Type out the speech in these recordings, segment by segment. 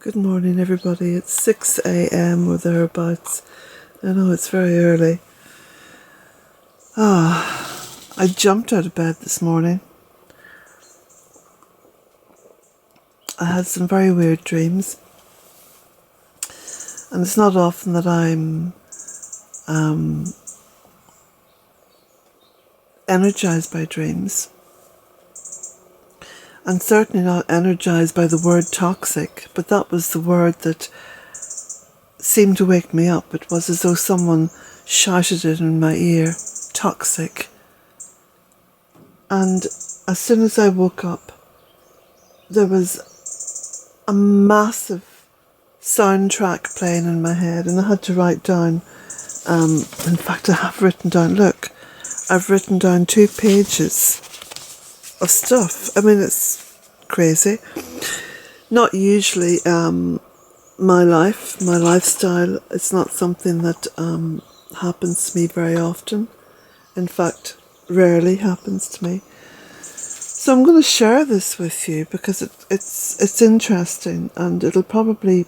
Good morning, everybody. It's 6 a.m. or thereabouts. I know it's very early. I jumped out of bed this morning. I had some very weird dreams. And it's not often that I'm energized by dreams. And certainly not energized by the word toxic, but that was the word that seemed to wake me up. It was as though someone shouted it in my ear, toxic. And as soon as I woke up, there was a massive soundtrack playing in my head, and I had to write down, in fact I have written down, look, I've written down 2 pages of stuff. I mean, it's crazy. Not usually my lifestyle. It's not something that happens to me very often. In fact, rarely happens to me. So I'm going to share this with you because it's interesting, and it'll probably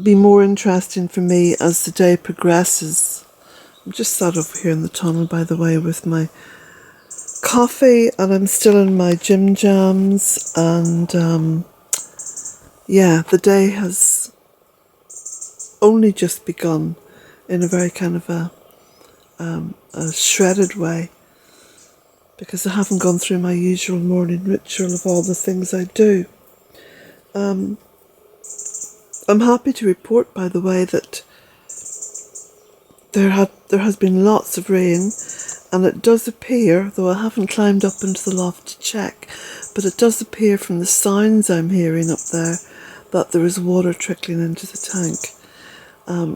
be more interesting for me as the day progresses. I'm just sat over here in the tunnel, by the way, with my coffee, and I'm still in my gym jams, and the day has only just begun in a very kind of a shredded way, because I haven't gone through my usual morning ritual of all the things I do. I'm happy to report, by the way, that there has been lots of rain. And it does appear, though I haven't climbed up into the loft to check, but it does appear from the sounds I'm hearing up there that there is water trickling into the tank.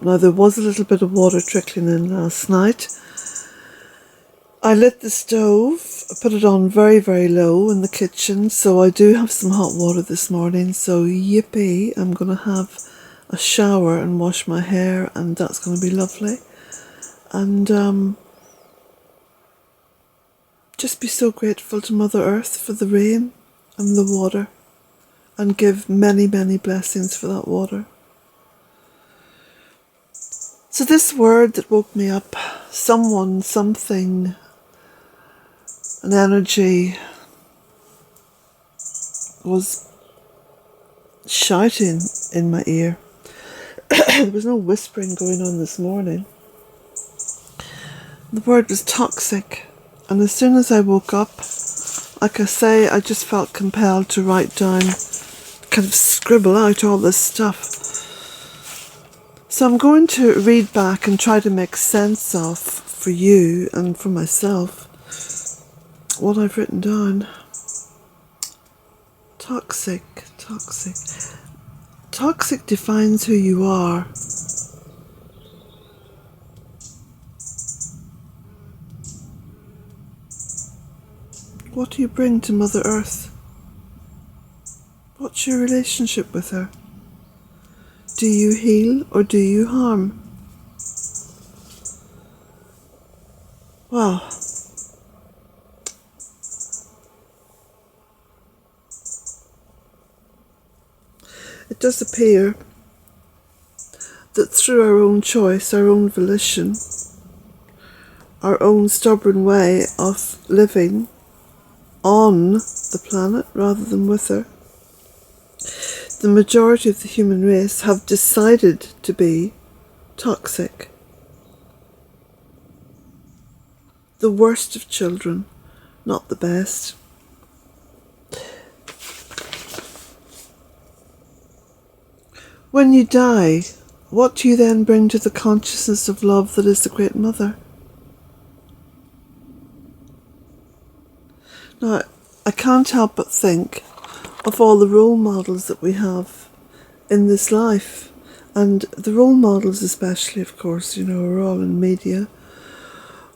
Now, there was a little bit of water trickling in last night. I lit the stove, I put it on very, very low in the kitchen, so I do have some hot water this morning. So yippee, I'm going to have a shower and wash my hair, and that's going to be lovely. And just be so grateful to Mother Earth for the rain and the water, and give many, many blessings for that water. So this word that woke me up, someone, something, an energy was shouting in my ear. There was no whispering going on this morning. The word was toxic. And as soon as I woke up, like I say, I just felt compelled to write down, kind of scribble out all this stuff. So I'm going to read back and try to make sense of, for you and for myself, what I've written down. Toxic. Toxic defines who you are. What do you bring to Mother Earth? What's your relationship with her? Do you heal or do you harm? Well, it does appear that through our own choice, our own volition, our own stubborn way of living on the planet rather than with her, the majority of the human race have decided to be toxic. The worst of children, not the best. When you die, what do you then bring to the consciousness of love that is the Great Mother? Now, I can't help but think of all the role models that we have in this life. And the role models especially, of course, are all in media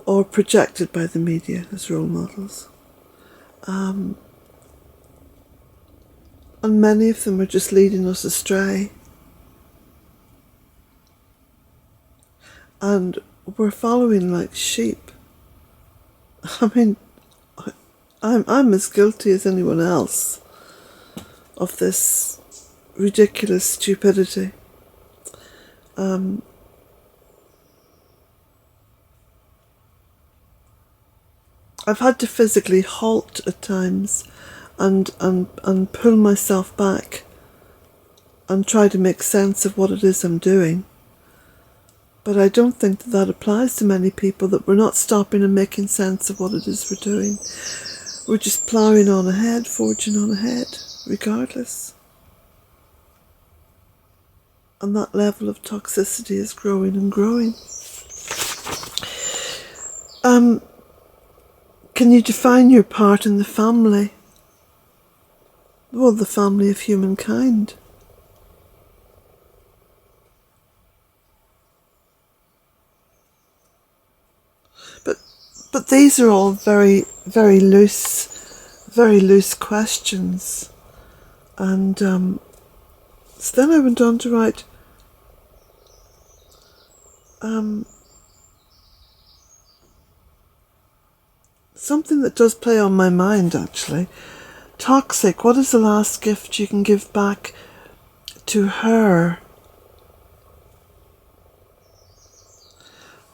or projected by the media as role models. And many of them are just leading us astray. And we're following like sheep. I mean, I'm as guilty as anyone else of this ridiculous stupidity. I've had to physically halt at times and pull myself back and try to make sense of what it is I'm doing. But I don't think that applies to many people, that we're not stopping and making sense of what it is we're doing. We're just ploughing on ahead, forging on ahead, regardless. And that level of toxicity is growing and growing. Can you define your part in the family? Well, the family of humankind. But these are all very, very loose questions. And so then I went on to write something that does play on my mind, actually. Toxic, what is the last gift you can give back to her?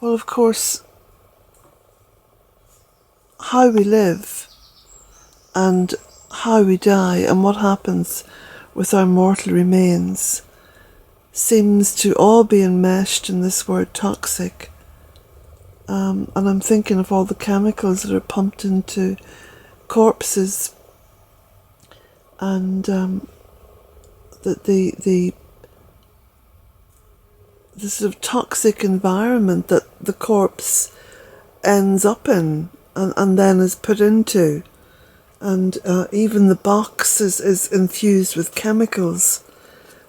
Well, of course, how we live and how we die and what happens with our mortal remains seems to all be enmeshed in this word toxic. And I'm thinking of all the chemicals that are pumped into corpses, and the sort of toxic environment that the corpse ends up in and then is put into. And even the box is infused with chemicals,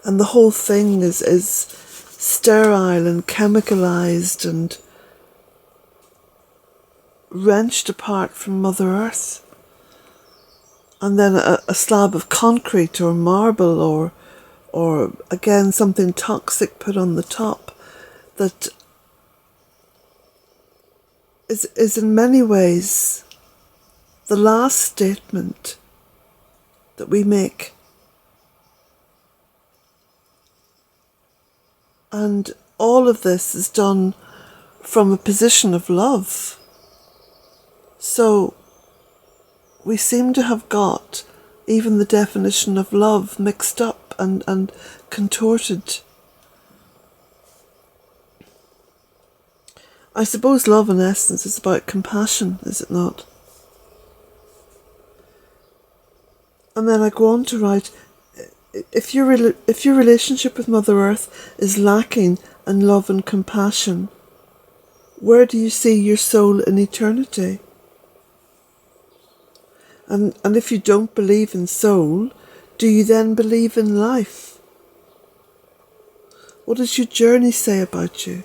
and the whole thing is sterile and chemicalized and wrenched apart from Mother Earth. And then a slab of concrete or marble or again something toxic put on the top that is in many ways the last statement that we make. And all of this is done from a position of love. So we seem to have got even the definition of love mixed up and contorted. I suppose love in essence is about compassion, is it not? And then I go on to write, if your relationship with Mother Earth is lacking in love and compassion, where do you see your soul in eternity? And if you don't believe in soul, do you then believe in life? What does your journey say about you?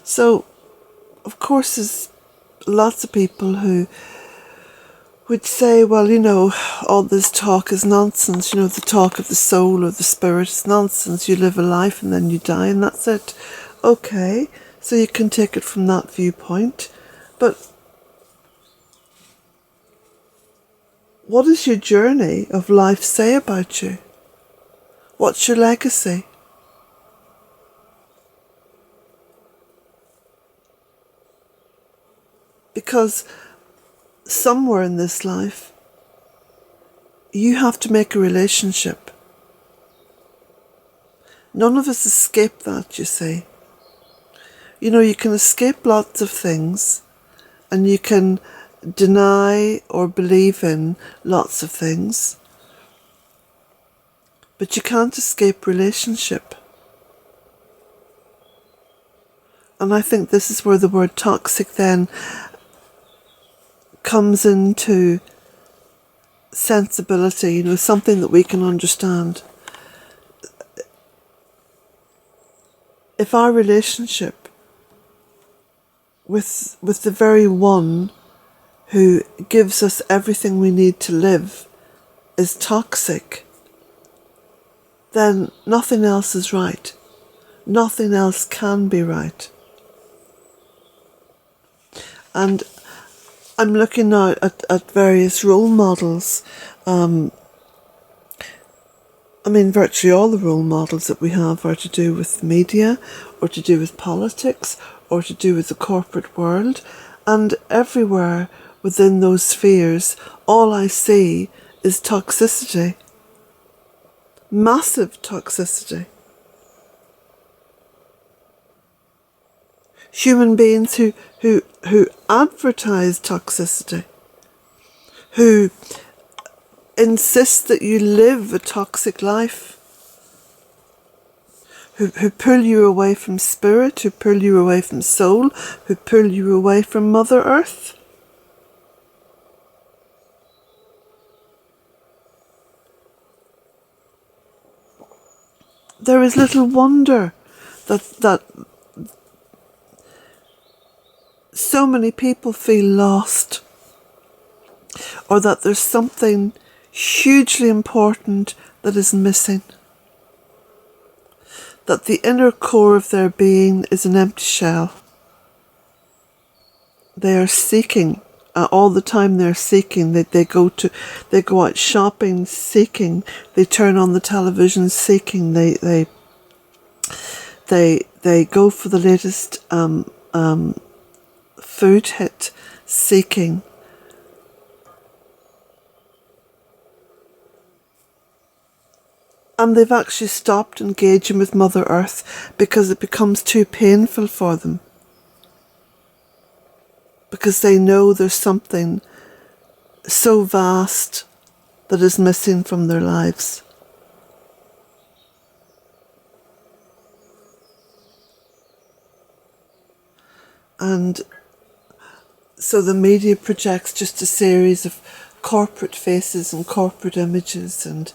So, of course, there's lots of people who would say, well, you know, all this talk is nonsense. You know, the talk of the soul or the spirit is nonsense. You live a life and then you die and that's it. Okay, so you can take it from that viewpoint. But what does your journey of life say about you? What's your legacy? Because somewhere in this life, you have to make a relationship. None of us escape that, you see. You know, you can escape lots of things, and you can deny or believe in lots of things, but you can't escape relationship. And I think this is where the word toxic then comes into sensibility, you know, something that we can understand. If our relationship with the very one who gives us everything we need to live is toxic, then nothing else is right. Nothing else can be right. And I'm looking now at various role models I mean, virtually all the role models that we have are to do with media, or to do with politics, or to do with the corporate world. And everywhere within those spheres, all I see is toxicity. Massive toxicity. Human beings who advertise toxicity, who insist that you live a toxic life, who pull you away from spirit, who pull you away from soul, who pull you away from Mother Earth. There is little wonder that so many people feel lost, or that there's something hugely important that is missing. That the inner core of their being is an empty shell. They are seeking, all the time they're seeking. They go out shopping seeking. They turn on the television seeking. They go for the latest food hit seeking. And they've actually stopped engaging with Mother Earth because it becomes too painful for them. Because they know there's something so vast that is missing from their lives. And so the media projects just a series of corporate faces and corporate images and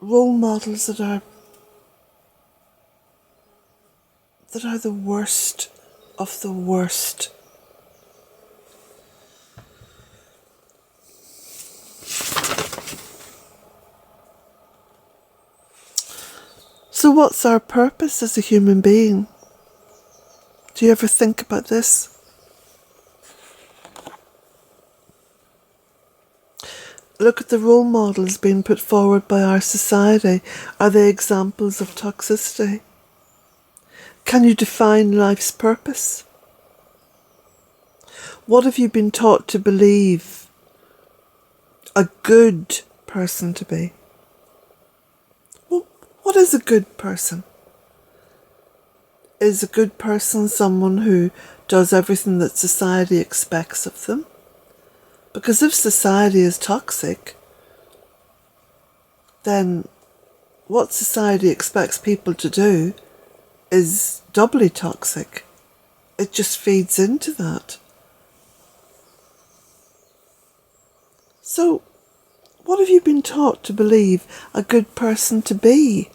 role models that are the worst of the worst. So what's our purpose as a human being? Do you ever think about this? Look at the role models being put forward by our society. Are they examples of toxicity? Can you define life's purpose? What have you been taught to believe a good person to be? Well, what is a good person? Is a good person someone who does everything that society expects of them? Because if society is toxic, then what society expects people to do is doubly toxic. It just feeds into that. So, what have you been taught to believe a good person to be?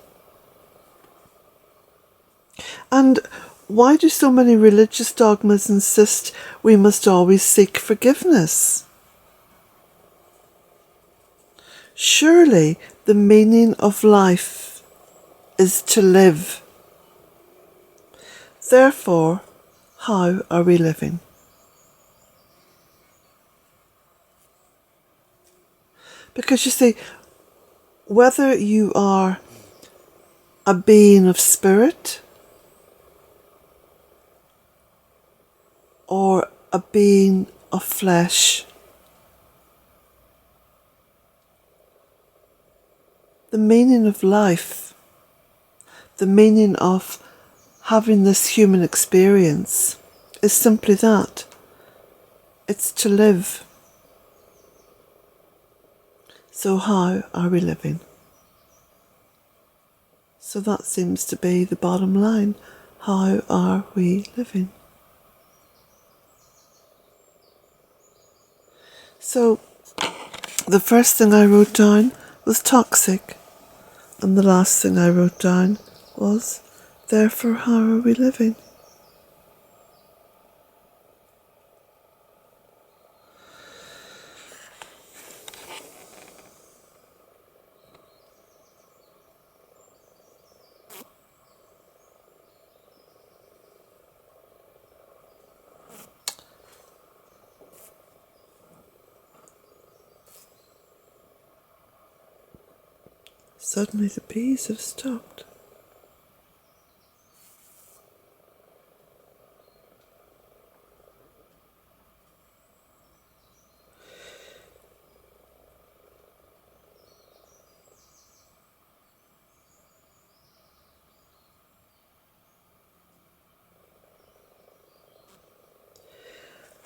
And why do so many religious dogmas insist we must always seek forgiveness? Surely the meaning of life is to live. Therefore, how are we living? Because you see, whether you are a being of spirit or a being of flesh, the meaning of life, the meaning of having this human experience is simply that. It's to live. So how are we living? So that seems to be the bottom line. How are we living? So the first thing I wrote down was toxic. And the last thing I wrote down was, therefore, how are we living? Suddenly the bees have stopped.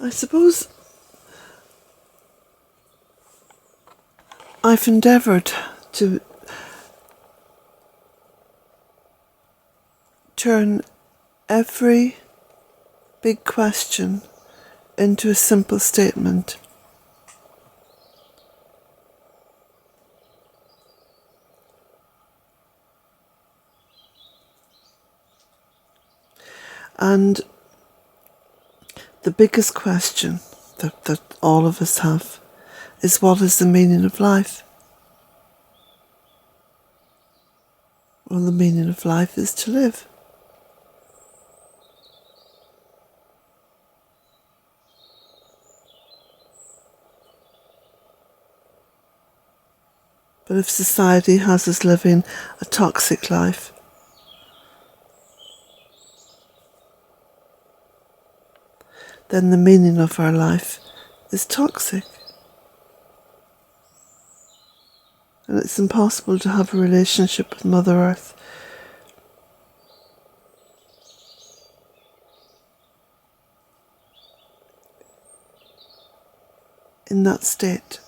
I suppose I've endeavoured to turn every big question into a simple statement. And the biggest question that all of us have is, what is the meaning of life? Well, the meaning of life is to live. But if society has us living a toxic life, then the meaning of our life is toxic. And it's impossible to have a relationship with Mother Earth in that state.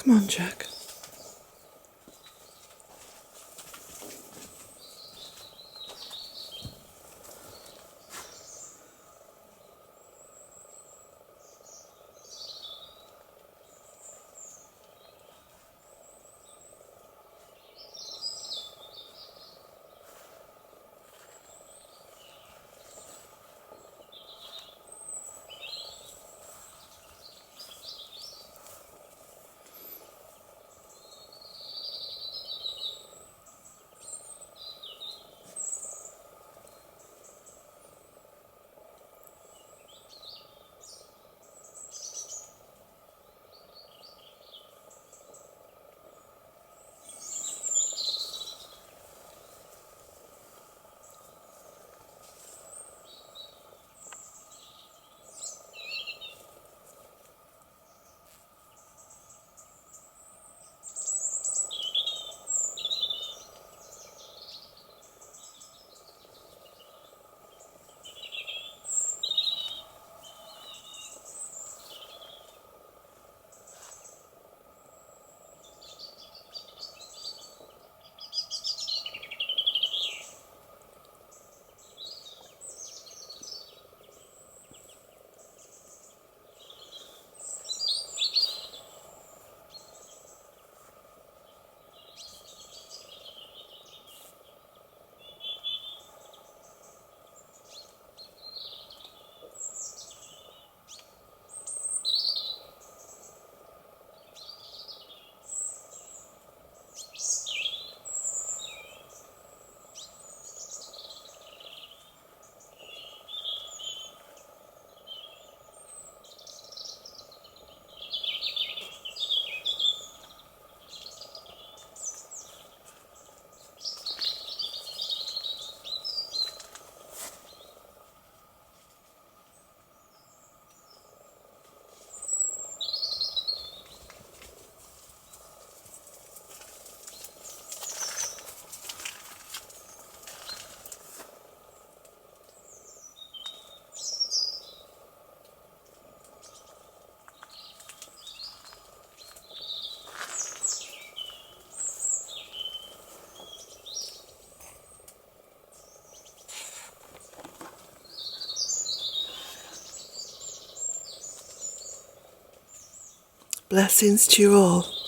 Come on, Jack. Blessings to you all.